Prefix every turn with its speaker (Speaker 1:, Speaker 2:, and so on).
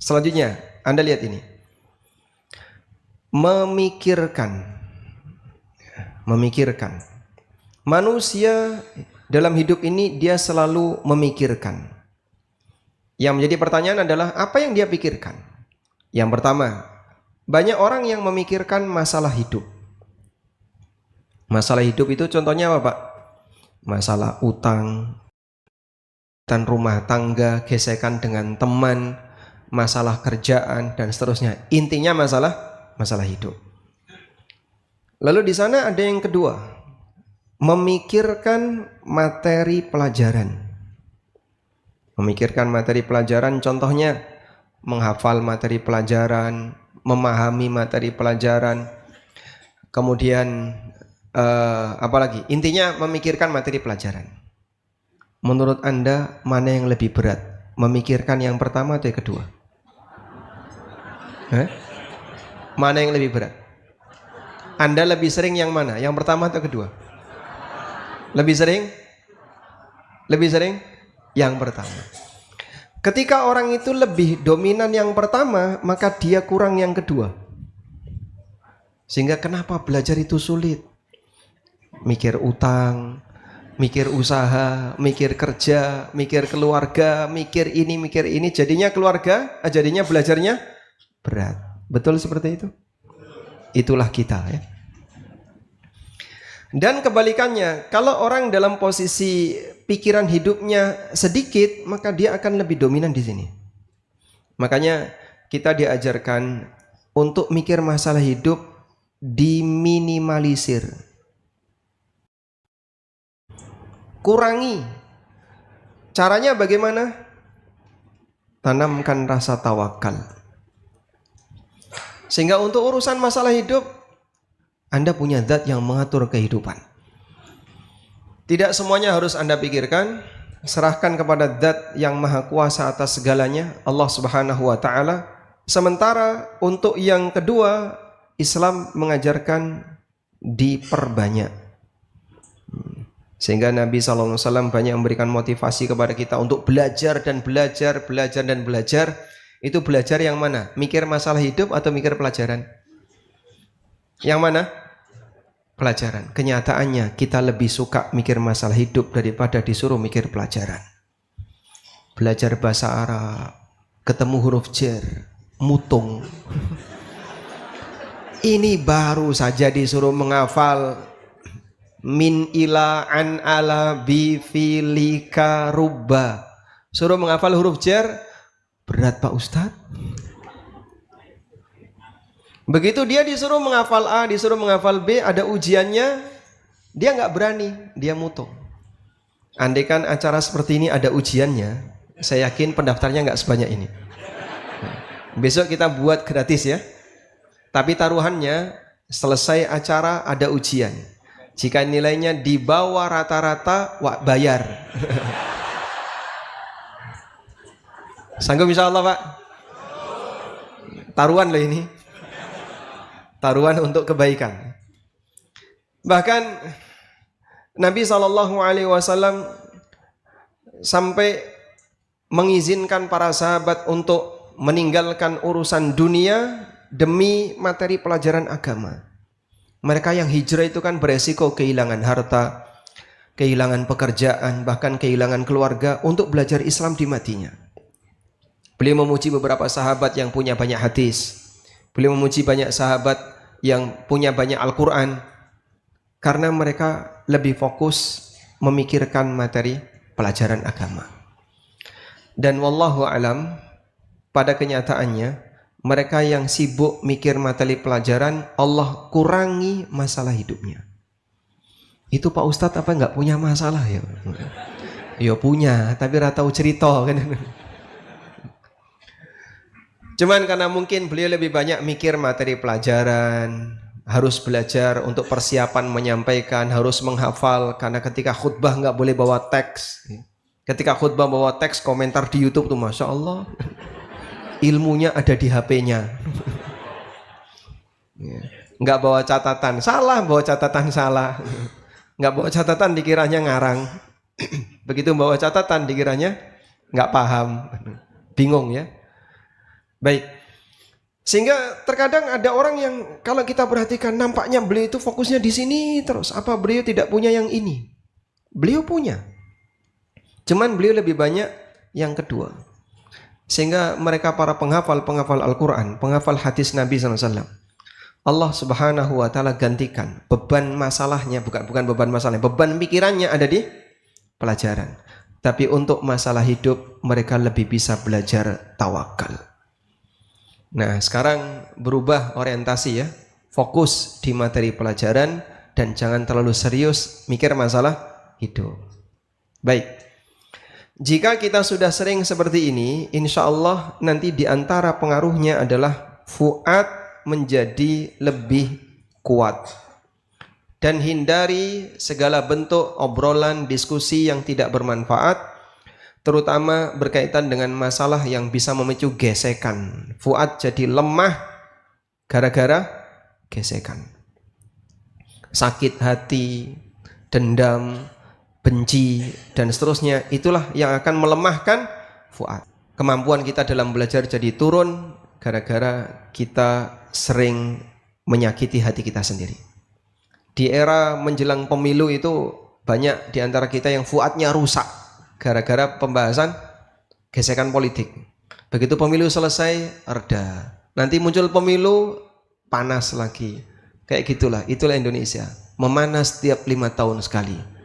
Speaker 1: Selanjutnya, Anda lihat ini. Memikirkan. Manusia dalam hidup ini dia selalu memikirkan. Yang menjadi pertanyaan adalah apa yang dia pikirkan? Yang pertama, banyak orang yang memikirkan masalah hidup. Masalah hidup itu contohnya apa, Pak? Masalah utang, dan rumah tangga, gesekan dengan teman, masalah kerjaan dan seterusnya. Intinya masalah hidup. Lalu di sana ada yang kedua, memikirkan materi pelajaran. Memikirkan materi pelajaran contohnya menghafal materi pelajaran, memahami materi pelajaran. Kemudian apalagi? Intinya memikirkan materi pelajaran. Menurut Anda mana yang lebih berat? Memikirkan yang pertama atau yang kedua? Mana yang lebih berat? Anda lebih sering yang mana? Yang pertama atau kedua? Lebih sering yang pertama. Ketika orang itu lebih dominan yang pertama, maka dia kurang yang kedua. Sehingga kenapa belajar itu sulit? Mikir utang, mikir usaha, mikir kerja, mikir keluarga, mikir ini, jadinya jadinya belajarnya berat. Betul seperti itu? Itulah kita ya. Dan kebalikannya, kalau orang dalam posisi pikiran hidupnya sedikit, maka dia akan lebih dominan di sini. Makanya kita diajarkan untuk mikir masalah hidup diminimalisir. Kurangi. Caranya bagaimana? Tanamkan rasa tawakal. Sehingga untuk urusan masalah hidup, Anda punya zat yang mengatur kehidupan. Tidak semuanya harus Anda pikirkan. Serahkan kepada zat yang maha kuasa atas segalanya, Allah Subhanahu wa ta'ala. Sementara untuk yang kedua, Islam mengajarkan diperbanyak. Sehingga Nabi SAW banyak memberikan motivasi kepada kita untuk belajar dan belajar. Itu belajar yang mana? Mikir masalah hidup atau mikir pelajaran? Yang mana? Pelajaran. Kenyataannya kita lebih suka mikir masalah hidup daripada disuruh mikir pelajaran. Belajar bahasa Arab, ketemu huruf jar, mutung. Ini baru saja disuruh menghafal min ila an ala bi filika rubba. Suruh menghafal huruf jar, berat Pak Ustadz. Begitu dia disuruh menghafal A, disuruh menghafal B, ada ujiannya, dia nggak berani, dia mutung. Andaikan acara seperti ini ada ujiannya, saya yakin pendaftarnya nggak sebanyak ini. Besok kita buat gratis ya. Tapi taruhannya selesai acara ada ujian. Jika nilainya di bawah rata-rata, bayar. Sanggup insya Allah Pak? Taruhan loh ini. Taruhan untuk kebaikan. Bahkan Nabi SAW sampai mengizinkan para sahabat untuk meninggalkan urusan dunia demi materi pelajaran agama. Mereka yang hijrah itu kan beresiko kehilangan harta, kehilangan pekerjaan, bahkan kehilangan keluarga untuk belajar Islam di matinya. Beliau memuji beberapa sahabat yang punya banyak hadis. Beliau memuji banyak sahabat yang punya banyak Al-Quran. Karena mereka lebih fokus memikirkan materi pelajaran agama. Dan wallahu alam, pada kenyataannya mereka yang sibuk mikir materi pelajaran, Allah kurangi masalah hidupnya. Itu Pak Ustadz apa enggak punya masalah ya? Ya punya, tapi ora tahu cerita kan. Cuman karena mungkin beliau lebih banyak mikir materi pelajaran, harus belajar untuk persiapan menyampaikan, harus menghafal, karena ketika khutbah nggak boleh bawa teks. Ketika khutbah bawa teks, komentar di YouTube tuh Masya Allah, ilmunya ada di HP-nya. Nggak bawa catatan, salah bawa catatan salah. Nggak bawa catatan dikiranya ngarang. Begitu bawa catatan dikiranya nggak paham, bingung ya. Baik. Sehingga terkadang ada orang yang kalau kita perhatikan nampaknya beliau itu fokusnya di sini terus. Apa beliau tidak punya yang ini? Beliau punya. Cuman beliau lebih banyak yang kedua. Sehingga mereka para penghafal Al-Quran, penghafal hadis Nabi SAW, Allah Subhanahu wa Ta'ala gantikan beban masalahnya, bukan beban masalahnya, beban pikirannya ada di pelajaran. Tapi untuk masalah hidup mereka lebih bisa belajar tawakal. Nah, sekarang berubah orientasi ya. Fokus di materi pelajaran dan jangan terlalu serius mikir masalah hidup. Baik. Jika kita sudah sering seperti ini, insya Allah nanti di antara pengaruhnya adalah fuad menjadi lebih kuat. Dan hindari segala bentuk obrolan, diskusi yang tidak bermanfaat, terutama berkaitan dengan masalah yang bisa memicu gesekan. Fuad jadi lemah gara-gara gesekan. Sakit hati, dendam, benci, dan seterusnya. Itulah yang akan melemahkan fuad. Kemampuan kita dalam belajar jadi turun gara-gara kita sering menyakiti hati kita sendiri. Di era menjelang pemilu itu banyak di antara kita yang fuadnya rusak gara-gara pembahasan gesekan politik. Begitu pemilu selesai, reda. Nanti muncul pemilu, panas lagi. Kayak gitulah, itulah Indonesia. Memanas setiap 5 tahun sekali.